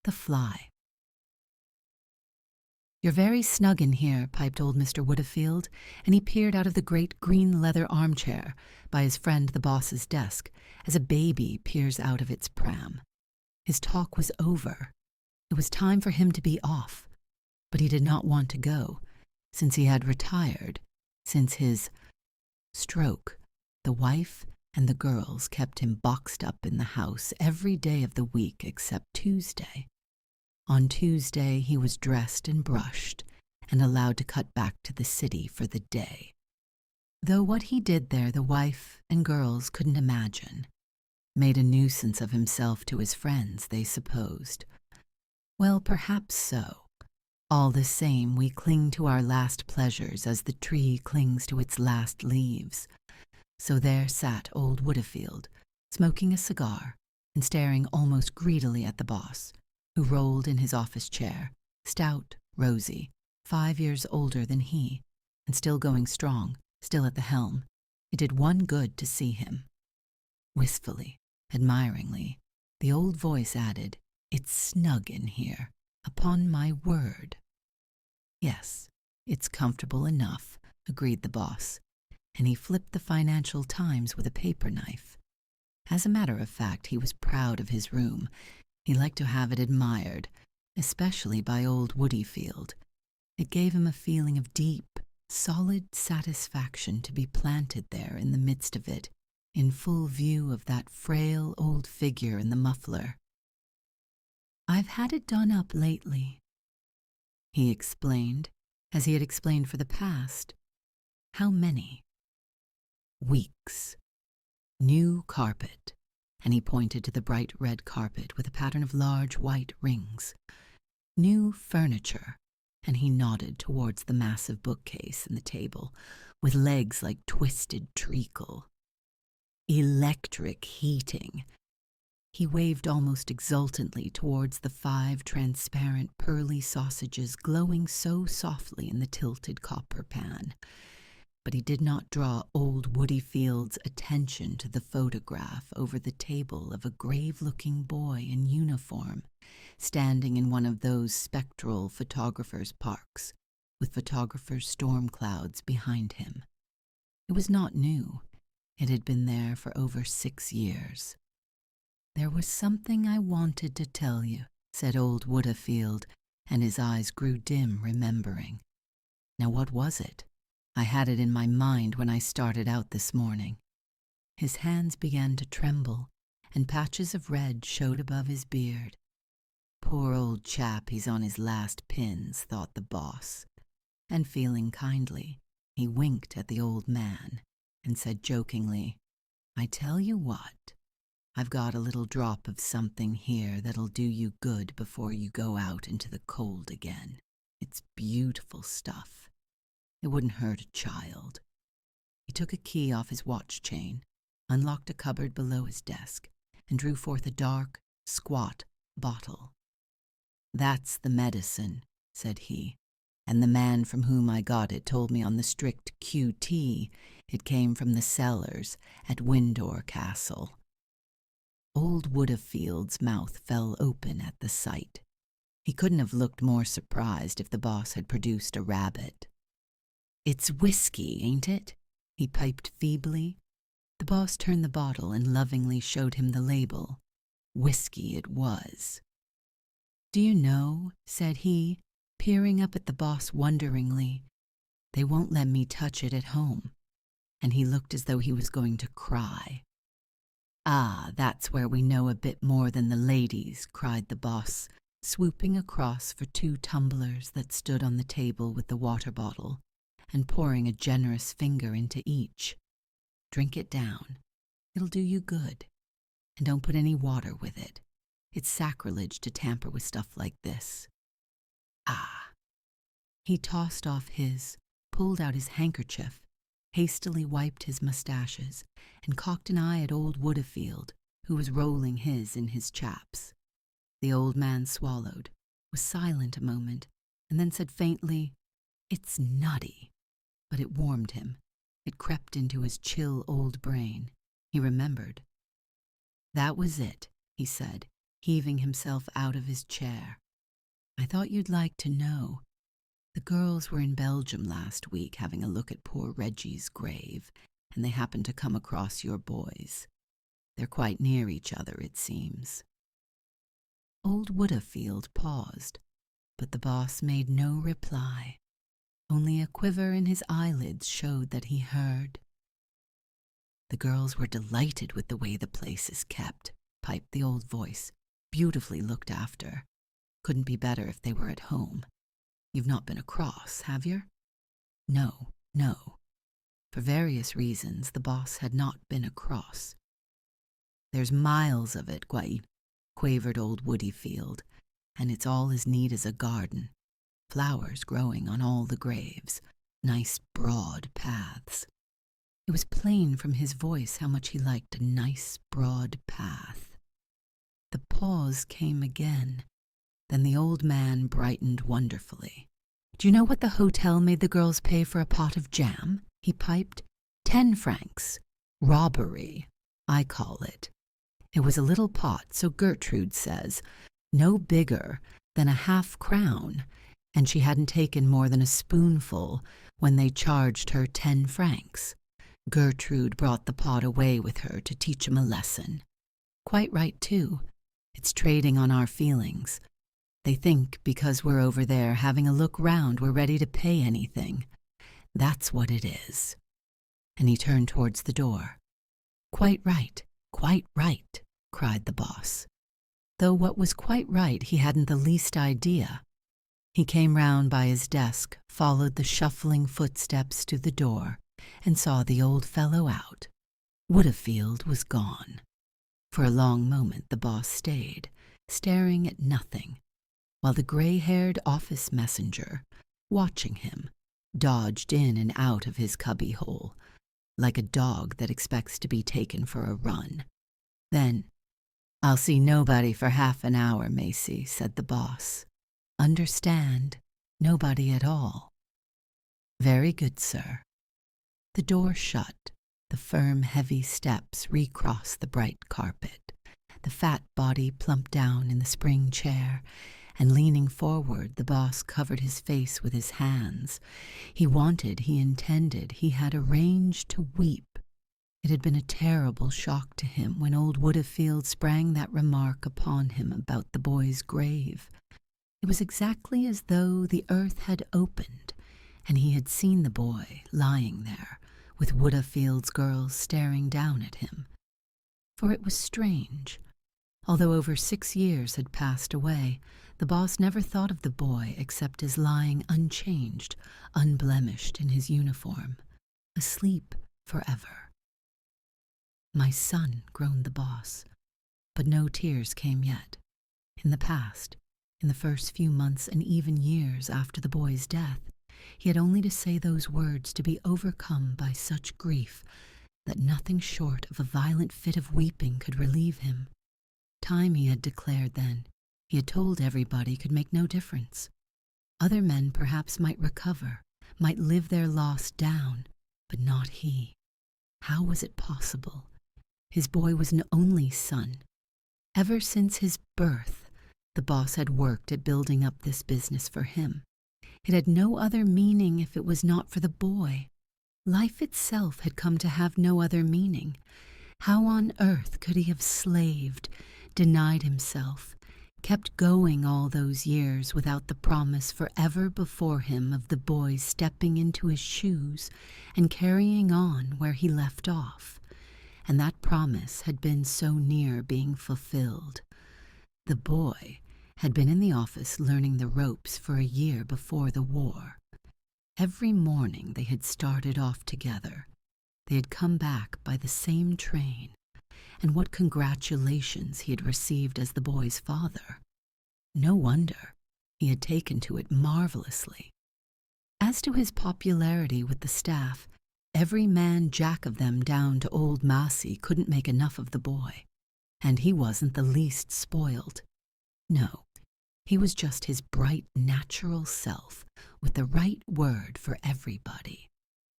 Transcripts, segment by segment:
The Fly. "You're very snug in here," piped old Mr. Woodfield, and he peered out of the great green leather armchair by his friend the boss's desk, as a baby peers out of its pram. His talk was over. It was time for him to be off, but he did not want to go, since he had retired, since his stroke. The wife and the girls kept him boxed up in the house every day of the week except Tuesday. On Tuesday, he was dressed and brushed and allowed to cut back to the city for the day. Though what he did there the wife and girls couldn't imagine. Made a nuisance of himself to his friends, they supposed. Well, perhaps so. All the same, we cling to our last pleasures as the tree clings to its last leaves. So there sat old Woodfield, smoking a cigar and staring almost greedily at the boss, who rolled in his office chair, stout, rosy, 5 years older than he, and still going strong, still at the helm. It did one good to see him. Wistfully, admiringly, the old voice added, "It's snug in here, upon my word." "Yes, it's comfortable enough," agreed the boss, and he flipped the Financial Times with a paper knife. As a matter of fact, he was proud of his room. He liked to have it admired, especially by old Woodfield. It gave him a feeling of deep, solid satisfaction to be planted there in the midst of it, in full view of that frail old figure in the muffler. "I've had it done up lately," he explained, as he had explained for the past. How many? Weeks. New carpet. And he pointed to the bright red carpet with a pattern of large white rings. New furniture, and he nodded towards the massive bookcase and the table, with legs like twisted treacle. Electric heating. He waved almost exultantly towards the 5 transparent pearly sausages glowing so softly in the tilted copper pan. But he did not draw old Woodfield's attention to the photograph over the table of a grave-looking boy in uniform, standing in one of those spectral photographers' parks, with photographers' storm clouds behind him. It was not new. It had been there for over 6 years. "There was something I wanted to tell you," said old Woodfield, and his eyes grew dim, remembering. "Now what was it? I had it in my mind when I started out this morning." His hands began to tremble, and patches of red showed above his beard. "Poor old chap, he's on his last pins," thought the boss, and feeling kindly, he winked at the old man and said jokingly, "I tell you what, I've got a little drop of something here that'll do you good before you go out into the cold again. It's beautiful stuff. It wouldn't hurt a child." He took a key off his watch chain, unlocked a cupboard below his desk, and drew forth a dark, squat bottle. "That's the medicine," said he, "and the man from whom I got it told me on the strict QT it came from the cellars at Windsor Castle." Old Woodfield's mouth fell open at the sight. He couldn't have looked more surprised if the boss had produced a rabbit. "It's whiskey, ain't it?" he piped feebly. The boss turned the bottle and lovingly showed him the label. Whiskey it was. "Do you know," said he, peering up at the boss wonderingly, "they won't let me touch it at home." And he looked as though he was going to cry. "Ah, that's where we know a bit more than the ladies," cried the boss, swooping across for 2 tumblers that stood on the table with the water bottle, and pouring a generous finger into each. "Drink it down. It'll do you good. And don't put any water with it. It's sacrilege to tamper with stuff like this. Ah." He tossed off his, pulled out his handkerchief, hastily wiped his mustaches, and cocked an eye at old Woodfield, who was rolling his in his chaps. The old man swallowed, was silent a moment, and then said faintly, "It's nutty." But it warmed him. It crept into his chill old brain. He remembered. "That was it," he said. heaving himself out of his chair. "I thought you'd like to know. The girls were in Belgium last week having a look at poor Reggie's grave, and they happened to come across your boys. They're quite near each other, it seems." Old Woodfield paused, but the boss made no reply. Only a quiver in his eyelids showed that he heard. "The girls were delighted with the way the place is kept," piped the old voice. "Beautifully looked after. Couldn't be better if they were at home. You've not been across, have you?" No. For various reasons, the boss had not been across. "There's miles of it, quavered old Woodfield, and it's all as neat as a garden. Flowers growing on all the graves. Nice broad paths." It was plain from his voice how much he liked a nice broad path. The pause came again. Then the old man brightened wonderfully. "Do you know what the hotel made the girls pay for a pot of jam?" he piped. 10 francs. Robbery, I call it. It was a little pot, so Gertrude says, no bigger than a half-crown, and she hadn't taken more than a spoonful when they charged her 10 francs. Gertrude brought the pot away with her to teach 'em a lesson. Quite right, too. It's trading on our feelings. They think because we're over there having a look round we're ready to pay anything. That's what it is." And he turned towards the door. Quite right, cried the boss. Though what was quite right he hadn't the least idea. He came round by his desk, followed the shuffling footsteps to the door, and saw the old fellow out. Woodfield was gone. For a long moment the boss stayed, staring at nothing, while the gray-haired office messenger, watching him, dodged in and out of his cubbyhole, like a dog that expects to be taken for a run. Then, "I'll see nobody for half an hour, Macy," said the boss. "Understand, nobody at all." "Very good, sir." The door shut. The firm, heavy steps recrossed the bright carpet. The fat body plumped down in the spring chair, and leaning forward, the boss covered his face with his hands. He intended, he had arranged to weep. It had been a terrible shock to him when old Woodfield sprang that remark upon him about the boy's grave. It was exactly as though the earth had opened, and he had seen the boy lying there, with Woodfield's girls staring down at him. For it was strange. Although over 6 years had passed away, the boss never thought of the boy except as lying unchanged, unblemished in his uniform, asleep forever. "My son," groaned the boss, but no tears came yet. In the past, in the first few months and even years after the boy's death, he had only to say those words to be overcome by such grief that nothing short of a violent fit of weeping could relieve him. Time, he had declared then, he had told everybody, could make no difference. Other men perhaps might recover, might live their loss down, but not he. How was it possible? His boy was an only son. Ever since his birth, the boss had worked at building up this business for him. It had no other meaning if it was not for the boy. Life itself had come to have no other meaning. How on earth could he have slaved, denied himself, kept going all those years without the promise forever before him of the boy stepping into his shoes and carrying on where he left off? And that promise had been so near being fulfilled. The boy had been in the office learning the ropes for a year before the war. Every morning they had started off together. They had come back by the same train, and what congratulations he had received as the boy's father. No wonder. He had taken to it marvelously. As to his popularity with the staff, every man jack of them down to old Massey couldn't make enough of the boy, and he wasn't the least spoiled. No, he was just his bright, natural self, with the right word for everybody,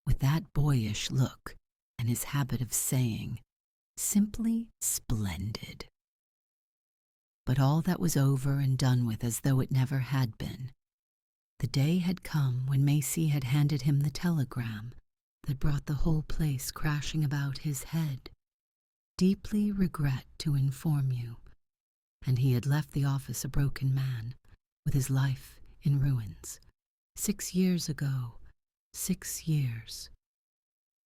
with that boyish look and his habit of saying, "Simply splendid." but all that was over and done with as though it never had been. The day had come when Macy had handed him the telegram that brought the whole place crashing about his head. Deeply regret to inform you. And he had left the office a broken man, with his life in ruins. 6 years ago. 6 years.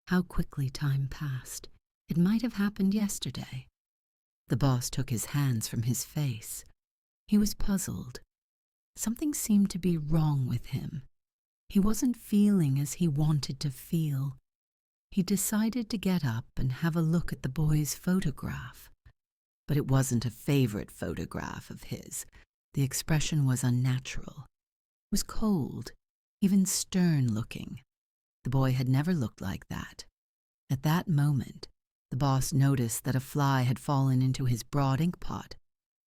How quickly time passed. It might have happened yesterday. The boss took his hands from his face. He was puzzled. Something seemed to be wrong with him. He wasn't feeling as he wanted to feel. He decided to get up and have a look at the boy's photograph. But it wasn't a favorite photograph of his. The expression was unnatural. It was cold, even stern-looking. The boy had never looked like that. At that moment, the boss noticed that a fly had fallen into his broad ink pot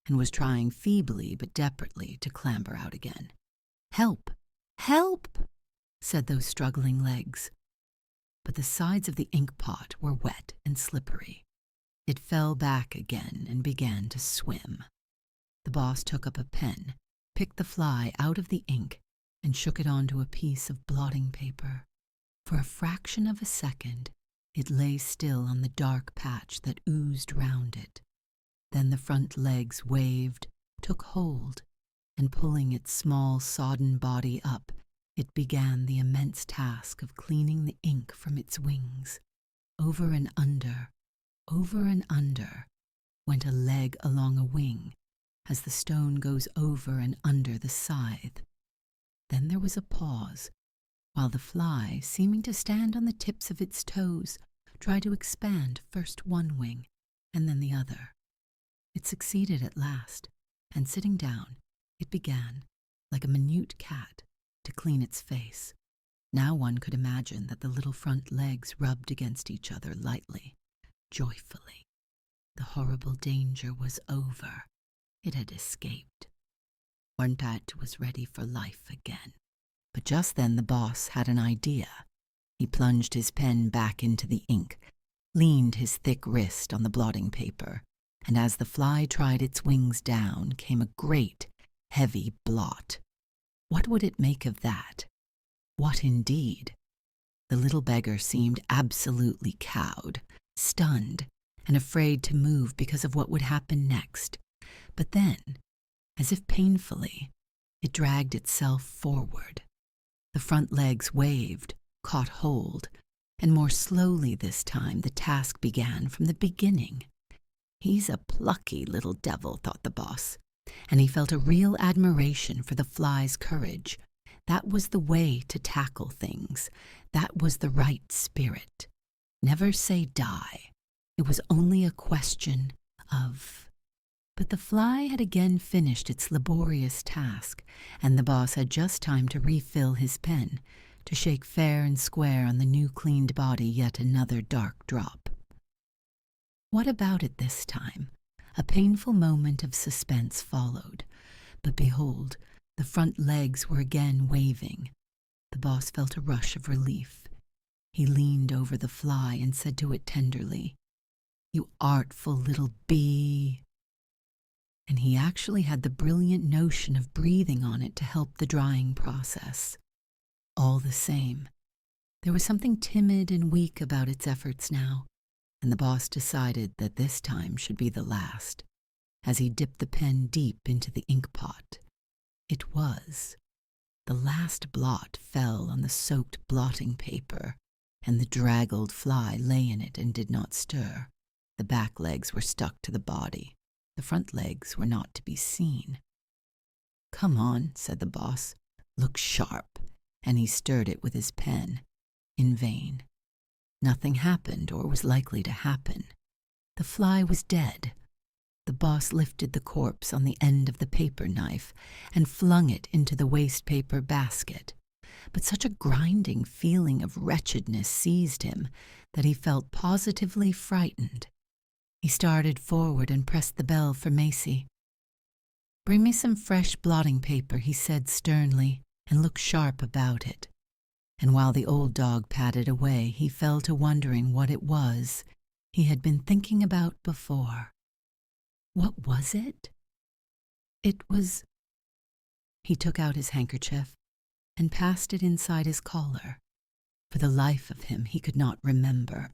and was trying feebly but desperately to clamber out again. "Help! Help!" said those struggling legs. But the sides of the ink pot were wet and slippery. It fell back again and began to swim. The boss took up a pen, picked the fly out of the ink, and shook it onto a piece of blotting paper. For a fraction of a second, it lay still on the dark patch that oozed round it. Then the front legs waved, took hold, and pulling its small, sodden body up, it began the immense task of cleaning the ink from its wings. Over and under, went a leg along a wing, as the stone goes over and under the scythe. Then there was a pause, while the fly, seeming to stand on the tips of its toes, tried to expand first one wing and then the other. It succeeded at last, and sitting down, it began, like a minute cat, to clean its face. Now one could imagine that the little front legs rubbed against each other lightly, joyfully. The horrible danger was over. It had escaped. Hornpat was ready for life again. But just then the boss had an idea. He plunged his pen back into the ink, leaned his thick wrist on the blotting paper, and as the fly tried its wings down came a great, heavy blot. What would it make of that? What indeed? The little beggar seemed absolutely cowed, stunned, and afraid to move because of what would happen next. But then, as if painfully, it dragged itself forward. The front legs waved, caught hold, and more slowly this time the task began from the beginning. He's a plucky little devil, thought the boss, and he felt a real admiration for the fly's courage. That was the way to tackle things. That was the right spirit. Never say die. It was only a question of... But the fly had again finished its laborious task, and the boss had just time to refill his pen, to shake fair and square on the new cleaned body yet another dark drop. What about it this time? A painful moment of suspense followed, but behold, the front legs were again waving. The boss felt a rush of relief. He leaned over the fly and said to it tenderly, "You artful little bee." And he actually had the brilliant notion of breathing on it to help the drying process. All the same, there was something timid and weak about its efforts now, and the boss decided that this time should be the last, as he dipped the pen deep into the ink pot. It was. The last blot fell on the soaked blotting paper, and the draggled fly lay in it and did not stir. The back legs were stuck to the body. The front legs were not to be seen. "Come on," said the boss. "Look sharp." And he stirred it with his pen. In vain. Nothing happened or was likely to happen. The fly was dead. The boss lifted the corpse on the end of the paper knife and flung it into the waste paper basket. But such a grinding feeling of wretchedness seized him that he felt positively frightened. He started forward and pressed the bell for Macy. "Bring me some fresh blotting paper," he said sternly, "and look sharp about it." And while the old dog padded away, he fell to wondering what it was he had been thinking about before. What was it? It was... He took out his handkerchief and passed it inside his collar. For the life of him, he could not remember.